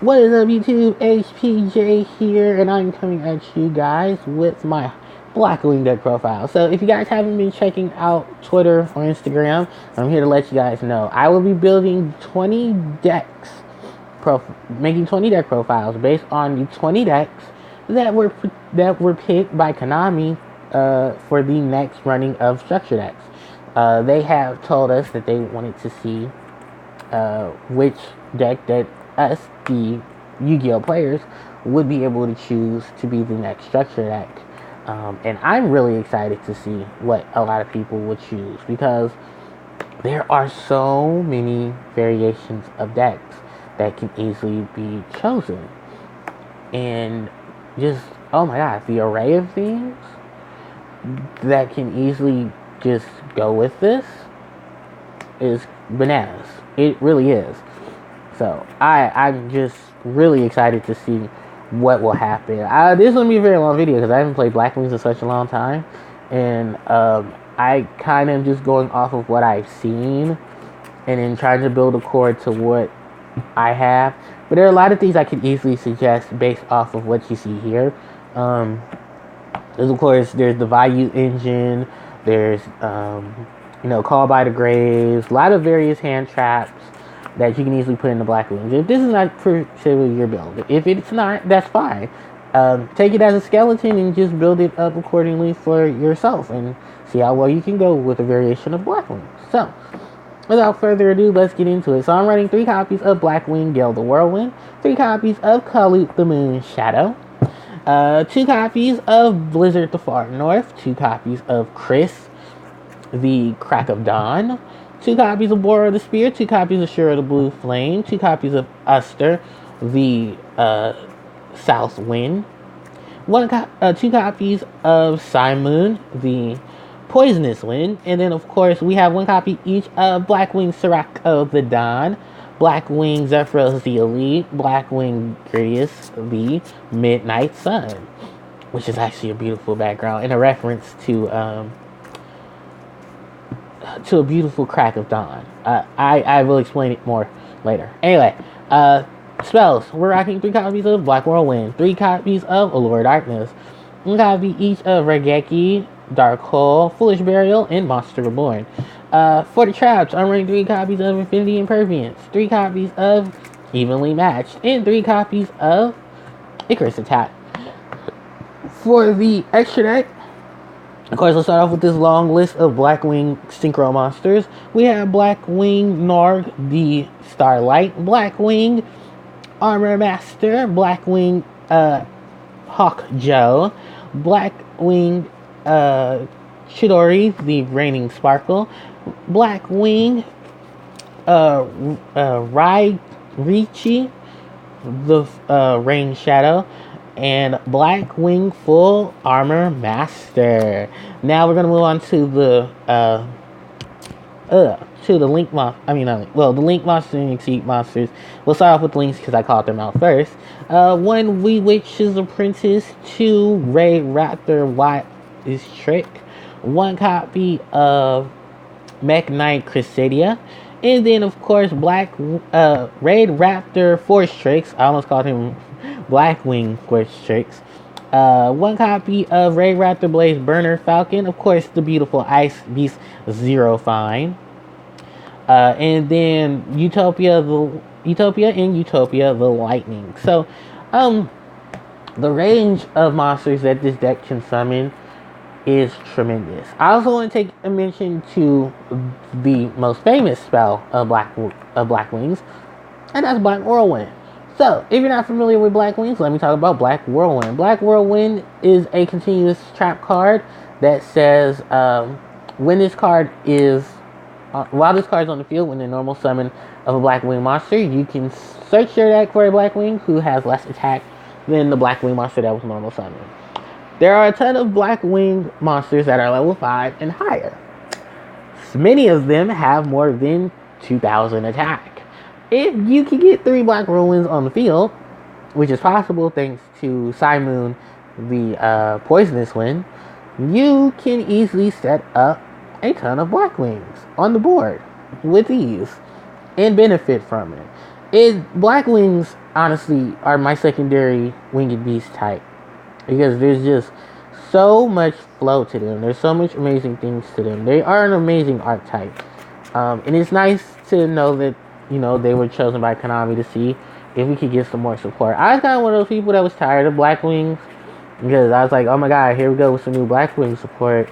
What is up, YouTube? HPJ here, and I'm coming at you guys with my Blackwing deck profile. So, if you guys haven't been checking out Twitter or Instagram, I'm here to let you guys know I will be building 20 decks, making 20 deck profiles based on the 20 decks that were picked by Konami for the next running of structure decks. They have told us that they wanted to see which deck that us, the Yu-Gi-Oh players, would be able to choose to be the next structure deck. And I'm really excited to see what a lot of people would choose, because there are so many variations of decks that can easily be chosen. And just, oh my god, the array of things that can easily just go with this is bananas. It really is. So I'm just really excited to see what will happen. This is going to be a very long video because I haven't played Blackwings in such a long time. And I kind of just going off of what I've seen and then trying to build a core to what I have. But there are a lot of things I could easily suggest based off of what you see here. There's, of course, there's the Value engine. There's, Call by the Graves. A lot of various hand traps that you can easily put in the Blackwings. If this is not particularly your build, if it's not, that's fine. Take it as a skeleton and just build it up accordingly for yourself and see how well you can go with a variation of Blackwings. So, without further ado, let's get into it. So I'm running 3 copies of Blackwing Gale the Whirlwind, 3 copies of Kalut the Moon Shadow, 2 copies of Blizzard the Far North, 2 copies of Chris the Crack of Dawn, 2 copies of Boar the Spear, 2 copies of Shura the Blue Flame, 2 copies of Uster the South Wind, 2 copies of Simoon the Poisonous Wind, and then of course we have 1 copy each of Blackwing Sirocco the Dawn, Blackwing Zephyros the Elite, Blackwing Gradius the Midnight Sun, which is actually a beautiful background and a reference to a beautiful Crack of Dawn. I will explain it more later. Anyway, spells. We're rocking 3 copies of Black Whirlwind, 3 copies of Allure Darkness, 1 copy each of Regeki, Dark Hole, Foolish Burial, and Monster Reborn. For the traps, I'm running 3 copies of Infinity Imperviance, 3 copies of Evenly Matched, and 3 copies of Icarus Attack. For the extra deck, of course, let's start off with this long list of Blackwing Synchro monsters. We have Blackwing Narg the Starlight, Blackwing Armor Master, Blackwing Hawk Joe, Blackwing Chidori the Raining Sparkle, Blackwing Raichi the Rain Shadow, and Blackwing Full Armor Master. Now we're gonna move on to the Link monster. The Link monster and Exceed monsters. We'll start off with Links because I called them out first. 1 Wee Witch's Apprentice, 2 Ray Raptor Watt is Trick, 1 copy of Mech Knight Crusadia, and then of course Raid Raptor Force Tricks. I almost called him Blackwing Force Tricks. 1 copy of Raid Raptor Blaze Burner Falcon. Of course, the beautiful Ice Beast Zero Fine. And then Utopia and Utopia the Lightning. So, the range of monsters that this deck can summon is tremendous. I also want to take a mention to the most famous spell of Blackwings, and that's Black Whirlwind. So, if you're not familiar with Blackwings, let me talk about Black Whirlwind. Black Whirlwind is a continuous trap card that says when this card is while this card is on the field, when the normal summon of a Blackwing monster, you can search your deck for a Blackwing who has less attack than the Blackwing monster that was normal summoned. There are a ton of Blackwing monsters that are level 5 and higher. Many of them have more than 2,000 attack. If you can get 3 Black Whirlwinds on the field, which is possible thanks to Simoon the Poisonous Wind, you can easily set up a ton of Blackwings on the board with ease and benefit from it. Blackwings honestly are my secondary winged beast type because there's just so much flow to them. There's so much amazing things to them. They are an amazing archetype, and it's nice to know that they were chosen by Konami to see if we could get some more support. I was kind of one of those people that was tired of Blackwings because I was like, oh my god, here we go with some new Blackwing support.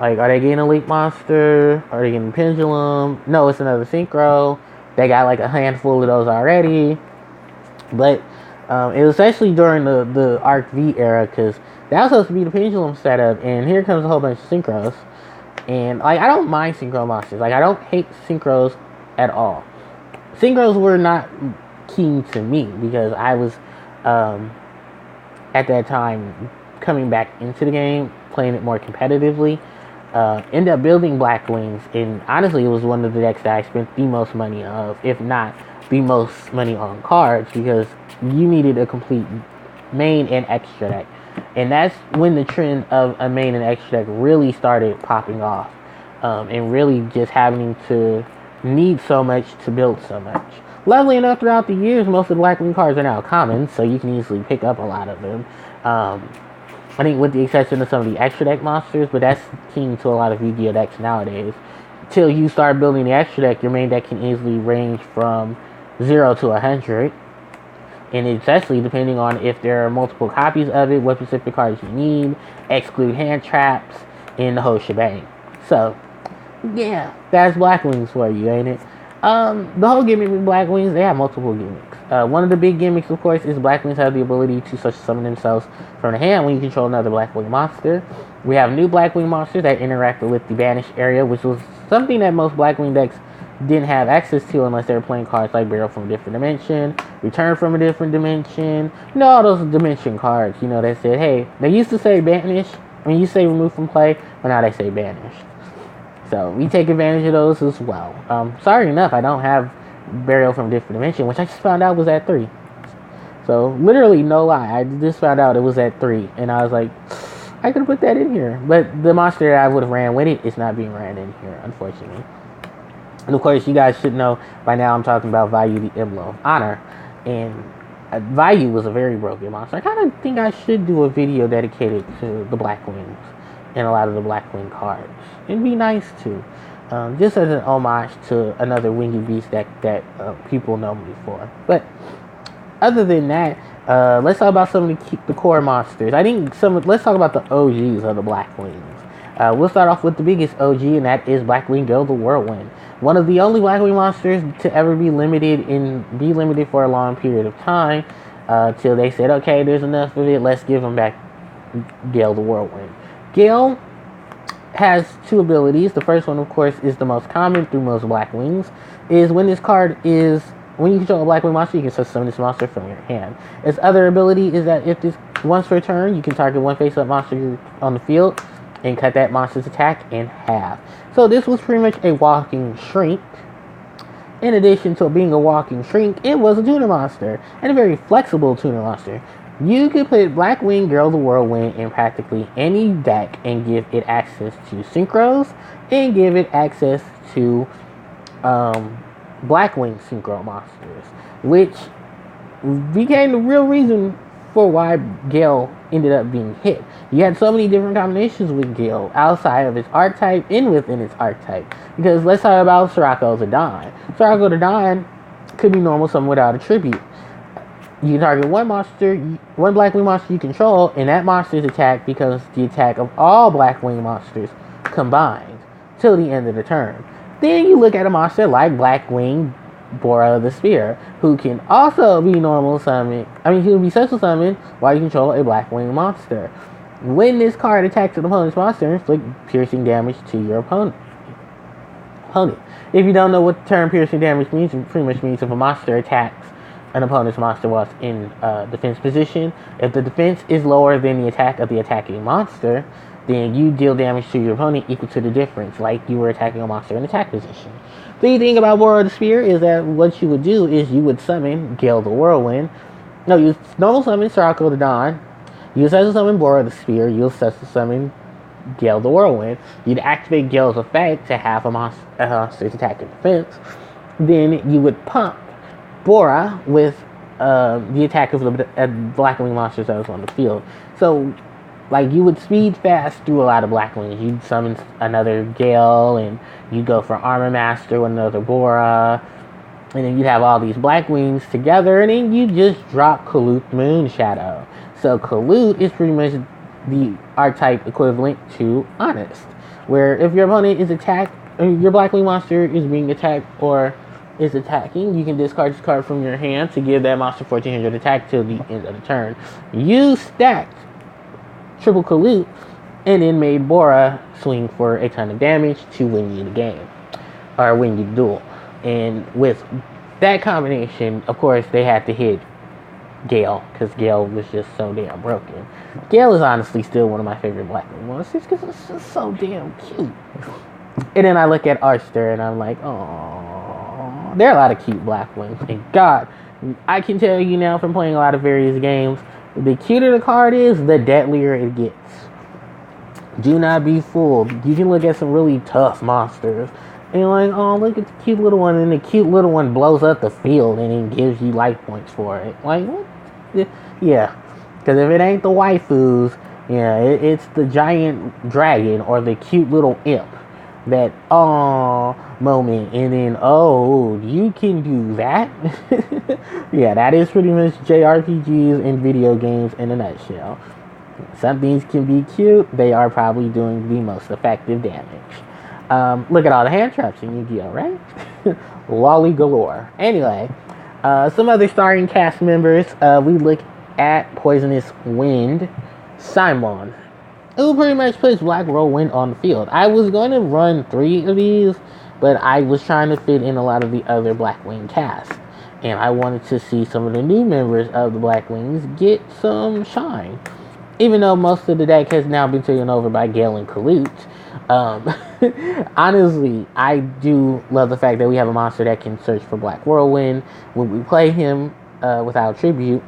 Like, are they getting Elite Monster? Are they getting Pendulum? No, it's another Synchro. They got like a handful of those already. But it was actually during the Arc V era because that was supposed to be the Pendulum setup. And here comes a whole bunch of Synchros. And like, I don't mind Synchro monsters. Like, I don't hate Synchros at all. Synchros were not key to me because I was at that time coming back into the game, playing it more competitively. Ended up building Blackwings, and honestly, it was one of the decks that I spent the most money of, if not the most money on cards, because you needed a complete main and extra deck. And that's when the trend of a main and extra deck really started popping off, and really just having to need so much to build so much. Luckily enough, throughout the years, most of the Blackwing cards are now common, so you can easily pick up a lot of them. I think with the exception of some of the extra deck monsters, but that's key to a lot of Yu-Gi-Oh decks nowadays. Till you start building the extra deck, your main deck can easily range from 0 to 100. And it's actually depending on if there are multiple copies of it, what specific cards you need, exclude hand traps, and the whole shebang. So, yeah, that's Blackwings for you, ain't it? The whole gimmick with Blackwings, they have multiple gimmicks. One of the big gimmicks, of course, is Blackwings have the ability to summon themselves from the hand when you control another Blackwing monster. We have new Blackwing monsters that interact with the banished area, which was something that most Blackwing decks didn't have access to unless they were playing cards like Burial from a Different Dimension, Return from a Different Dimension, all those dimension cards, that said, hey, they used to say banish, you say remove from play, but now they say banish. So we take advantage of those as well. Sorry enough, I don't have Burial from a Different Dimension, which I just found out was at 3. So literally, no lie, I just found out it was at 3, and I was like, I could have put that in here. But the monster that I would have ran with it is not being ran in here, unfortunately. And of course, you guys should know by now I'm talking about Vayu, the Emblem of Honor. And Vayu was a very broken monster. I kind of think I should do a video dedicated to the Blackwings and a lot of the Blackwing cards. It'd be nice to. Just as an homage to another Winged Beast deck that people know me for. But other than that, let's talk about some of the core monsters. Let's talk about the OGs of the Blackwings. We'll start off with the biggest OG, and that is Blackwing Gale the Whirlwind. One of the only Blackwing monsters to ever be limited for a long period of time, till they said, okay, there's enough of it, let's give them back Gale the Whirlwind. Gale has 2 abilities. The first one, of course, is the most common through most Blackwings, is when you control a Blackwing monster, you can summon this monster from your hand. Its other ability is that if this once per turn, you can target one face-up monster on the field and cut that monster's attack in half. So this was pretty much a walking shrink. In addition to being a walking shrink, it was a tuner monster, and a very flexible tuner monster. You could put Blackwing Gale the Whirlwind in practically any deck and give it access to Synchros and give it access to Blackwing Synchro monsters, which became the real reason for why Gale ended up being hit. You had so many different combinations with Gale outside of its archetype and within its archetype. Because let's talk about Sirocco the Dawn. Sirocco the Dawn could be normal summon without a tribute. You can target one Blackwing monster you control, and that monster's attack becomes the attack of all Blackwing monsters combined till the end of the turn. Then you look at a monster like Blackwing Bora the Spear, who can also be normal summoned. He can be special summoned while you control a Blackwing monster. When this card attacks an opponent's monster, inflict piercing damage to your opponent. If you don't know what the term piercing damage means, it pretty much means if a monster attacks an opponent's monster while it's in defense position, if the defense is lower than the attack of the attacking monster, then you deal damage to your opponent equal to the difference, like you were attacking a monster in attack position. The thing about Bora the Spear is that what you would do is you would summon Gale the Whirlwind. No, you normal summon Sirocco the Dawn. You special summon Bora the Spear. You'll special summon Gale the Whirlwind. You'd activate Gale's effect to have a monster's attack and defense. Then you would pump Bora with the attack of the Blackwing monsters that was on the field. So, like, you would speed fast through a lot of Blackwings. You'd summon another Gale, and you'd go for Armor Master with another Bora, and then you'd have all these Blackwings together, and then you just drop Kalut Moonshadow. So Kalut is pretty much the archetype equivalent to Honest, where if your opponent is attacked, your Blackwing monster is being attacked or is attacking, you can discard this card from your hand to give that monster 1400 attack till the end of the turn. You stacked triple Kalut and then made Bora swing for a ton of damage to win you the game, or win you the duel. And with that combination, of course, they had to hit Gale, because Gale was just so damn broken. Gale is honestly still one of my favorite Blackwing monsters, because it's just so damn cute. And then I look at Arster, and I'm like, oh, there are a lot of cute Blackwings. And God, I can tell you now from playing a lot of various games, the cuter the card is, the deadlier it gets. Do not be fooled. You can look at some really tough monsters, and you're like, oh, look at the cute little one, and the cute little one blows up the field and then gives you life points for it. Like, what? Yeah. Because if it ain't the waifus, yeah, it's the giant dragon or the cute little imp. That, oh, moment, and then, oh, you can do that? Yeah, that is pretty much JRPGs and video games in a nutshell. Some things can be cute, they are probably doing the most effective damage. Look at all the hand traps in Yu-Gi-Oh, right? Lolly galore. Anyway, some other starring cast members, we look at Poisonous Wind, Simon, who pretty much puts Black Whirlwind on the field. I was going to run 3 of these, but I was trying to fit in a lot of the other Blackwing cast, and I wanted to see some of the new members of the Blackwings get some shine. Even though most of the deck has now been taken over by Gale and Kalut, honestly, I do love the fact that we have a monster that can search for Black Whirlwind. When we play him without Tribute,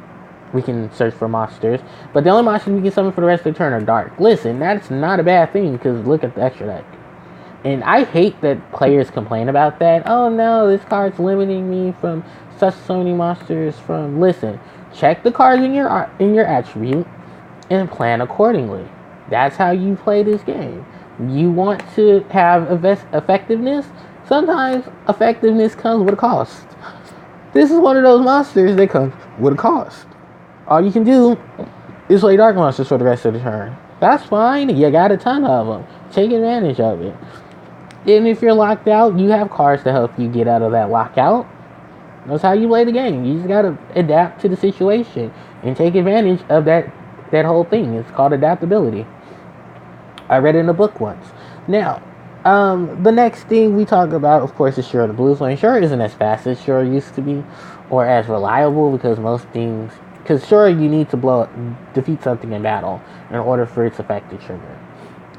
we can search for monsters, but the only monsters we can summon for the rest of the turn are dark. Listen, that's not a bad thing, because look at the extra deck. And I hate that players complain about that. Oh no, this card's limiting me from such so many monsters from... Listen, check the cards in your attribute and plan accordingly. That's how you play this game. You want to have effectiveness? Sometimes effectiveness comes with a cost. This is one of those monsters that comes with a cost. All you can do is play dark monsters for the rest of the turn. That's fine. You got a ton of them. Take advantage of it. And if you're locked out, you have cards to help you get out of that lockout. That's how you play the game. You just gotta adapt to the situation and take advantage of that whole thing. It's called adaptability. I read it in a book once. Now, the next thing we talk about, of course, is Shura the Blue Flame. Shura isn't as fast as Shura used to be, or as reliable, because most things... Because Shura, you need to defeat something in battle in order for its effect to trigger.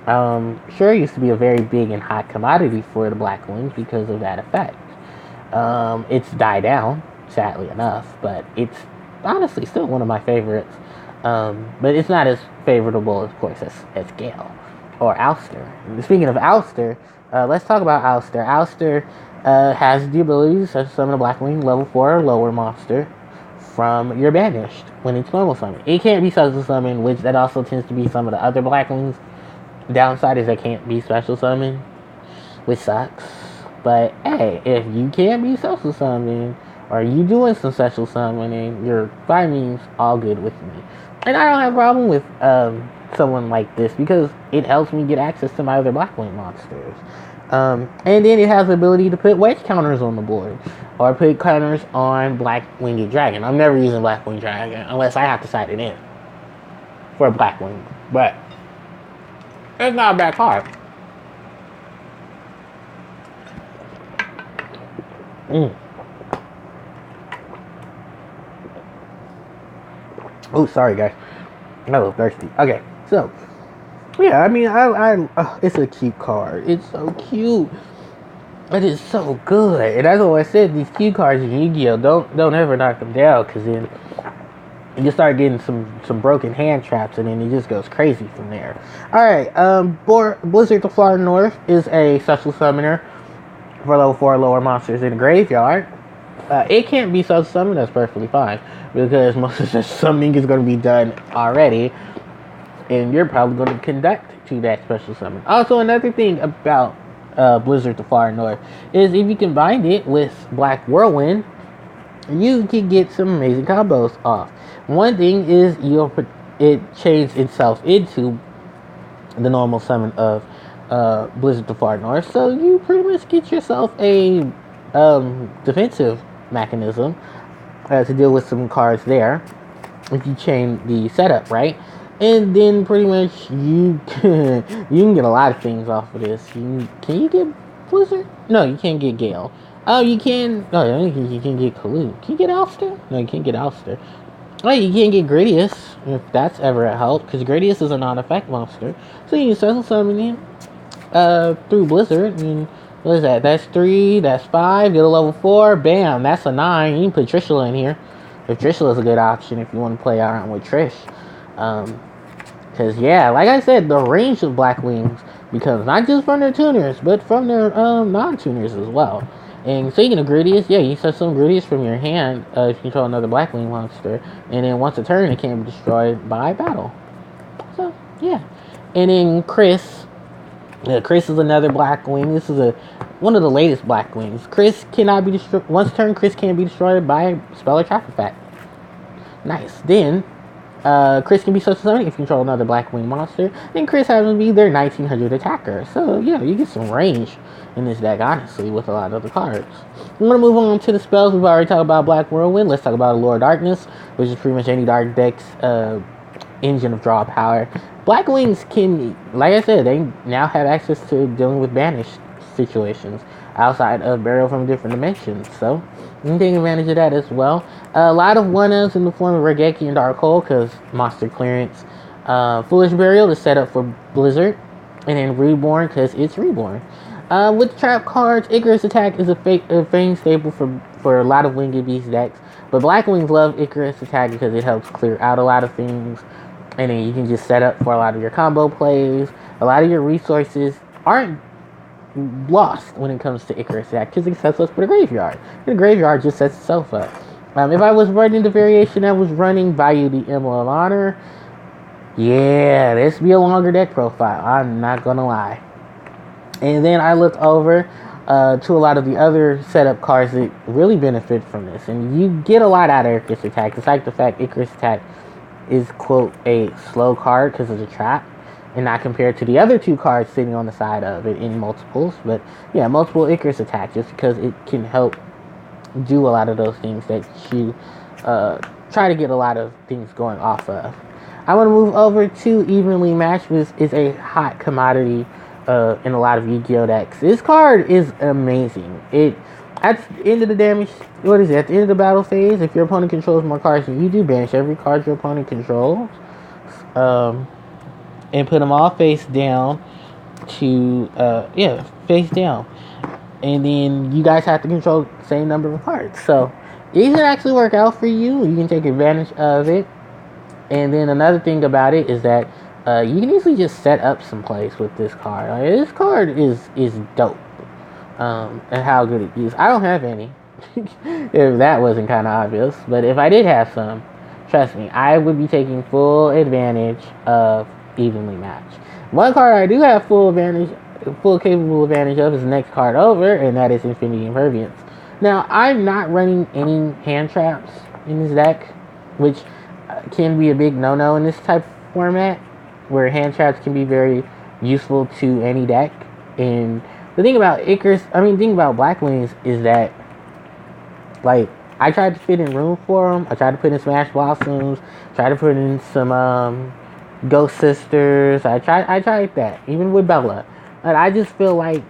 Shura used to be a very big and hot commodity for the Blackwings because of that effect. It's died down, sadly enough, but it's honestly still one of my favorites. But it's not as favorable, of course, as Gale or Ouster. And speaking of Ouster, let's talk about Ouster. Ouster has the ability to summon a Blackwing level 4 or lower monster from your banished when it's normal summon. It can't be special summon, which that also tends to be some of the other Blackwings. Downside is it can't be special summon, which sucks. But hey, if you can't be special summon, or you doing some special summoning, you're by means all good with me. And I don't have a problem with someone like this, because it helps me get access to my other Blackwing monsters. And then it has the ability to put wedge counters on the board, or put counters on Black Winged Dragon. I'm never using Black Winged Dragon unless I have to side it in for a Blackwing, but it's not a bad card. Oh, sorry guys, I'm a little thirsty. Okay, so yeah, I mean, it's a cute card. It's so cute. It is so good. And that's what I said. These cute cards in Yu-Gi-Oh, don't ever knock them down, because then you start getting some broken hand traps, and then it just goes crazy from there. All right, Blizzard the Far North is a special summoner for level 4 lower monsters in the graveyard. It can't be special summoned, that's perfectly fine. Because most of the summoning is going to be done already. And you're probably going to conduct to that special summon. Also, another thing about Blizzard the Far North is if you combine it with Black Whirlwind, you can get some amazing combos off. One thing is it changes itself into the normal summon of Blizzard the Far North, so you pretty much get yourself a defensive mechanism to deal with some cards there if you chain the setup right. And then pretty much you can get a lot of things off of this. Can you get Blizzard? No, you can't get Gale. Oh, you can. No, you can get Kalu. Can you get Alster? No, you can't get Alster. Oh, you can't get Gradius if that's ever a help, because Gradius is a non-effect monster. So you can special summon him through Blizzard. And what is that? That's 3. That's 5. Get a level 4. Bam. That's a 9. You can put Trishula in here. If Trishula is a good option if you want to play around with Trish. Because, yeah, like I said, the range of Blackwings becomes not just from their tuners, but from their non-tuners as well. And speaking of Gradius, yeah, you set some Gradius from your hand if you control another Blackwing monster. And then once a turn, it can be destroyed by battle. So, yeah. And then Chris. Chris is another Blackwing. This is one of the latest Blackwings. Chris cannot be destroyed. Once a turn, Chris can be destroyed by spell or trap effect. Nice. Then, Chris can be social summoned if you control another Blackwing monster. And Chris happens to be their 1900 attacker. So, yeah, you get some range in this deck, honestly, with a lot of the cards. I'm going to move on to the spells. We've already talked about Black Whirlwind. Let's talk about Allure of Darkness, which is pretty much any dark deck's engine of draw power. Blackwings can, like I said, they now have access to dealing with banished situations outside of burial from different dimensions. So, you can take advantage of that as well. A lot of 1-ups in the form of Regeki and Dark Hole, because monster clearance. Foolish Burial is set up for Blizzard. And then Reborn, because it's Reborn. With trap cards, Icarus Attack is a fame staple for a lot of Winged Beast decks. But Blackwings love Icarus Attack because it helps clear out a lot of things. And then you can just set up for a lot of your combo plays. A lot of your resources aren't lost when it comes to Icarus Attack, because it sets up for the graveyard. And the graveyard just sets itself up. If I was running the variation that was running Value the Emblem of Honor, yeah, this be a longer deck profile. I'm not gonna lie. And then I look over to a lot of the other setup cards that really benefit from this. And you get a lot out of Icarus Attack, despite the fact Icarus Attack is, quote, a slow card because of the trap, and not compared to the other 2 cards sitting on the side of it in multiples. But yeah, multiple Icarus Attack, just because it can help do a lot of those things that you try to get a lot of things going off of. I want to move over to Evenly Matched, which is a hot commodity in a lot of Yu-Gi-Oh decks. This card is amazing. At the end of the damage, what is it? At the end of the battle phase, if your opponent controls more cards than you do, banish every card your opponent controls, and put them all face down to, face down. And then you guys have to control the same number of cards. So, it can actually work out for you. You can take advantage of it. And then another thing about it is that you can easily just set up some plays with this card. Like, this card is dope. And how good it is. I don't have any. If that wasn't kind of obvious. But if I did have some, trust me, I would be taking full advantage of Evenly Matched. One card I do have full capable advantage of is the next card over, and that is Infinity Impervience. Now, I'm not running any hand traps in this deck, which can be a big no-no in this type of format, where hand traps can be very useful to any deck. And the thing about Blackwings is that, like, I tried to fit in room for them. I tried to put in Smash Blossoms, tried to put in some Ghost Sisters. I tried that, even with Bella. And I just feel like,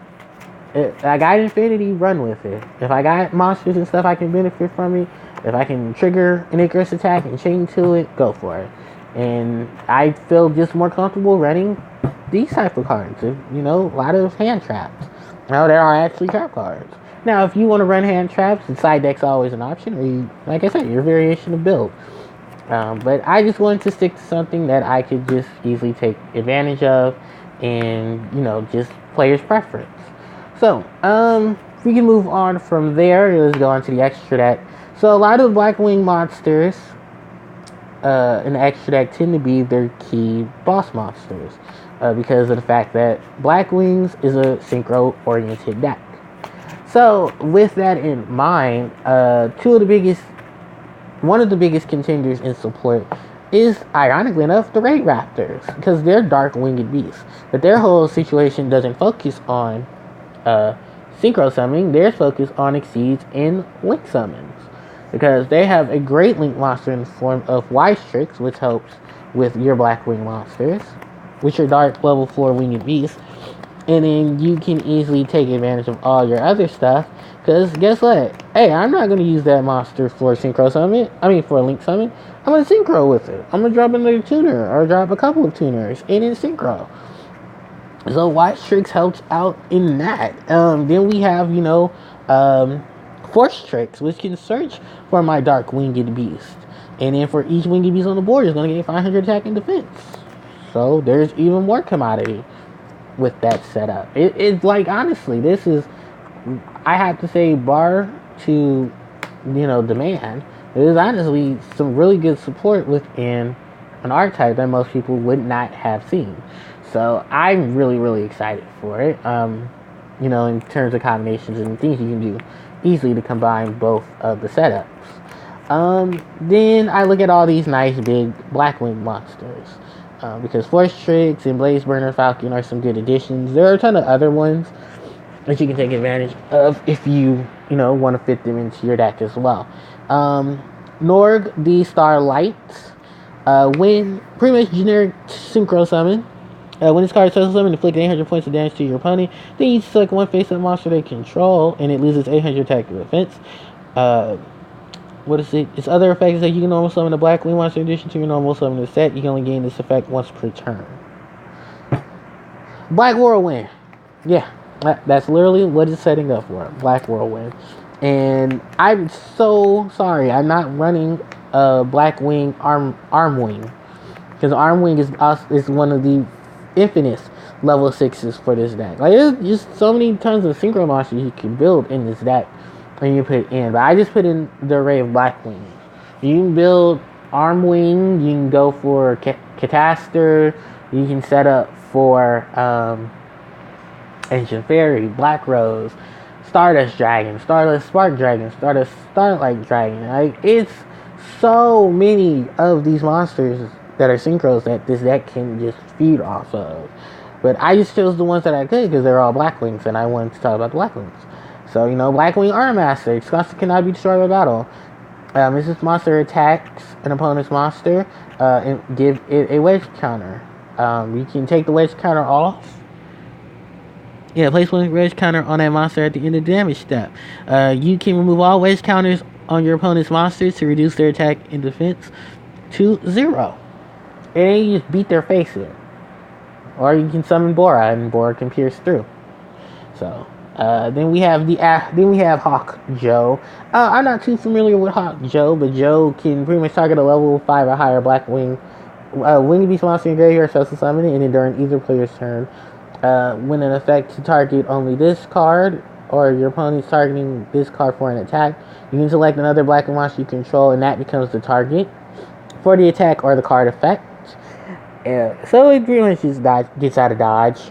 I got Infinity, run with it. If I got monsters and stuff I can benefit from it, if I can trigger an Icarus Attack and chain to it, go for it. And I feel just more comfortable running these type of cards. A lot of hand traps. Now, there are actually trap cards. Now, if you want to run hand traps, the side deck's always an option, or like I said, your variation of build. But I just wanted to stick to something that I could just easily take advantage of, and, just player's preference. So, we can move on from there. Let's go on to the extra deck. So a lot of the Blackwing monsters in the extra deck tend to be their key boss monsters because of the fact that Blackwings is a synchro-oriented deck. So with that in mind, one of the biggest contenders in support is, ironically enough, the Raid Raptors, because they're dark winged beasts. But their whole situation doesn't focus on synchro summoning. Theirs focus on exceeds and link summons, because they have a great link monster in the form of Wise Tricks, which helps with your Blackwing monsters, which are dark level 4 winged beasts. And then you can easily take advantage of all your other stuff. Because guess what? Hey, I'm not going to use that monster for synchro summon. For a link summon. I'm going to synchro with it. I'm going to drop another tuner. Or drop a couple of tuners. And in synchro. So Wise Tricks helps out in that. Then we have, Force Tricks, which can search for my dark winged beast. And then for each winged beast on the board, it's going to get 500 attack and defense. So there's even more commodity with that setup. It's like, honestly, this is, I have to say, bar to demand, it is honestly some really good support within an archetype that most people would not have seen. So I'm really excited for it. In terms of combinations and things you can do easily to combine both of the setups. Then I look at all these nice big Blackwing monsters. Because Force Tricks and Blaze Burner Falcon are some good additions. There are a ton of other ones that you can take advantage of if you want to fit them into your deck as well. Norg the Starlight, when pretty much generic synchro summon. When this card is special summon, inflict 800 points of damage to your opponent. Then you select one face-up monster they control, and it loses 800 attack and defense. What is it? Its other effect is that you can normal summon a Blackwing monster in addition to your normal summon set. You can only gain this effect once per turn. Black Whirlwind. Yeah, that's literally what it's setting up for. Black Whirlwind. And I'm so sorry, I'm not running Blackwing Armwing. Because Armwing is one of the infamous level 6s for this deck. Like, there's just so many tons of synchro monsters you can build in this deck. And you put it in, but I just put in the array of Blackwing. You can build Armwing. You can go for Cataster. You can set up for Ancient Fairy, Black Rose, Stardust Dragon, Stardust Spark Dragon, Stardust Starlight Dragon. Like, it's so many of these monsters that are synchros that this deck can just feed off of. But I just chose the ones that I could because they're all Blackwings, and I wanted to talk about the Blackwings. So, Blackwing Arm Master. Its cost cannot be destroyed by battle. This monster attacks an opponent's monster and give it a wedge counter. You can take the wedge counter off. Yeah, place one wedge counter on that monster at the end of the damage step. You can remove all wedge counters on your opponent's monsters to reduce their attack and defense to 0. And then you just beat their face in. Or you can summon Bora, and Bora can pierce through. So... Then we have Hawk Joe. I'm not too familiar with Hawk Joe, but Joe can pretty much target a level 5 or higher Blackwing winged beast monster in graveyard, special summon it, and then during either player's turn, when an effect to target only this card, or your opponent's targeting this card for an attack, you can select another Blackwing monster you control, and that becomes the target for the attack or the card effect. So it pretty much just gets out of dodge.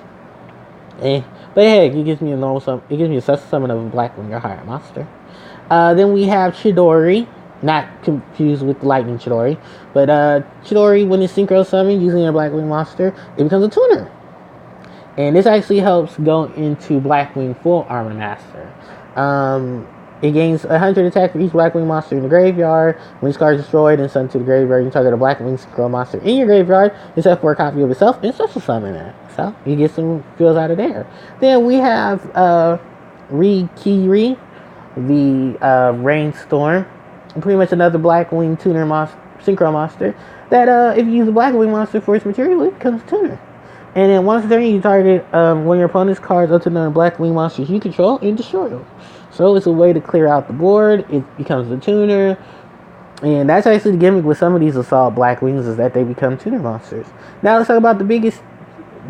But hey, it gives me a special summon of a Blackwing or higher monster. Then we have Chidori, not confused with Lightning Chidori, but Chidori, when it's synchro summoned using a Blackwing monster, it becomes a tuner. And this actually helps go into Blackwing Full Armor Master. It gains 100 attack for each Blackwing monster in the graveyard. When this card is destroyed and sent to the graveyard, you can target a Blackwing synchro monster in your graveyard, except for a copy of itself, and special summon it. So you get some feels out of there. Then we have Rikiri, the Rainstorm, pretty much another Blackwing tuner synchro monster. That if you use a Blackwing monster for its material, it becomes a tuner. And then once a turn, you target one of your opponent's cards up to another Blackwing monsters you control and destroy them. So it's a way to clear out the board. It becomes a tuner. And that's actually the gimmick with some of these Assault Blackwings, is that they become tuner monsters. Now let's talk about the biggest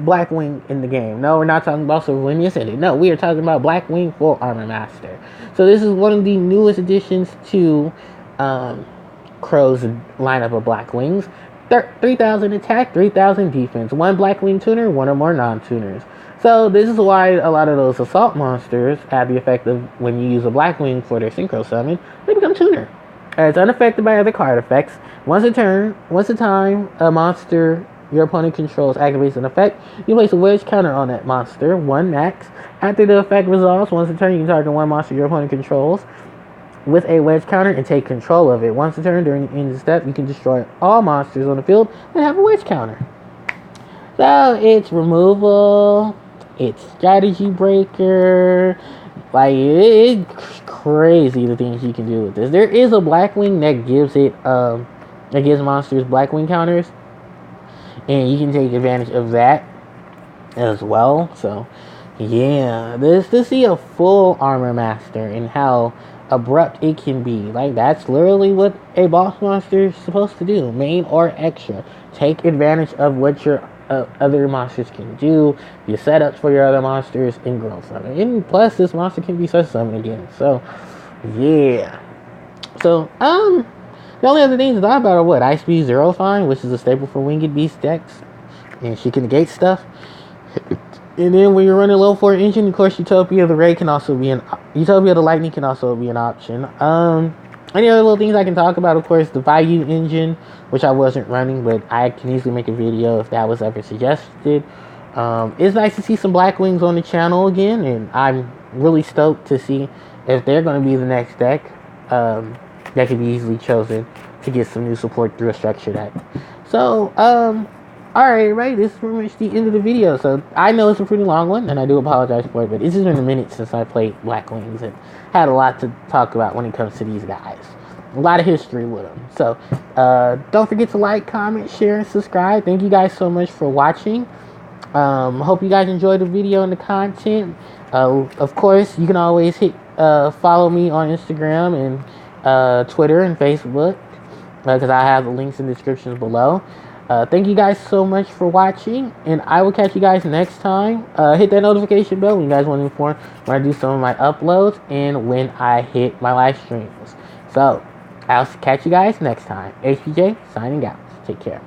Blackwing in the game. No, we're not talking about Silverwing Ascended. No, we are talking about Blackwing Full Armor Master. So this is one of the newest additions to Crow's lineup of Blackwings. 3,000 attack, 3,000 defense. 1 Blackwing tuner, 1 or more non-tuners. So this is why a lot of those assault monsters have the effect of when you use a Blackwing for their synchro summon, they become tuner. It's unaffected by other card effects. Once a time a monster your opponent controls activates an effect, you place a wedge counter on that monster, 1 max. After the effect resolves, once a turn you can target 1 monster your opponent controls with a wedge counter and take control of it. Once a turn during the end of the step, you can destroy all monsters on the field and have a wedge counter. So it's removal, it's strategy breaker. Like, it's crazy the things you can do with this. There is a Blackwing that gives monsters Blackwing counters, and you can take advantage of that as well. So yeah, this to see a full armor master and how abrupt it can be. Like, that's literally what a boss monster is supposed to do, main or extra. Take advantage of what your other monsters can do, your setups for your other monsters, and grow from it. And plus, this monster can be such summoned again. So yeah. So the only other things to talk about are what? Ice Beast Zero Fine, which is a staple for Winged Beast decks, and she can negate stuff. And then when you're running low for an engine, of course, Utopia the Ray can also be Utopia the Lightning can also be an option. Any other little things I can talk about? Of course, the Vayu engine, which I wasn't running, but I can easily make a video if that was ever suggested. It's nice to see some Blackwings on the channel again, and I'm really stoked to see if they're going to be the next deck that can be easily chosen to get some new support through a structure deck. So, alright, right, this is pretty much the end of the video. So, I know it's a pretty long one, and I do apologize for it, but it's just been a minute since I played Blackwings and had a lot to talk about when it comes to these guys. A lot of history with them. So, don't forget to like, comment, share, and subscribe. Thank you guys so much for watching. Hope you guys enjoyed the video and the content. Of course, you can always follow me on Instagram and Twitter and Facebook, because I have the links in the descriptions below. Thank you guys so much for watching, and I will catch you guys next time. Hit that notification bell when you guys want to inform when I do some of my uploads and when I hit my live streams. So, I'll catch you guys next time. HPJ signing out. Take care.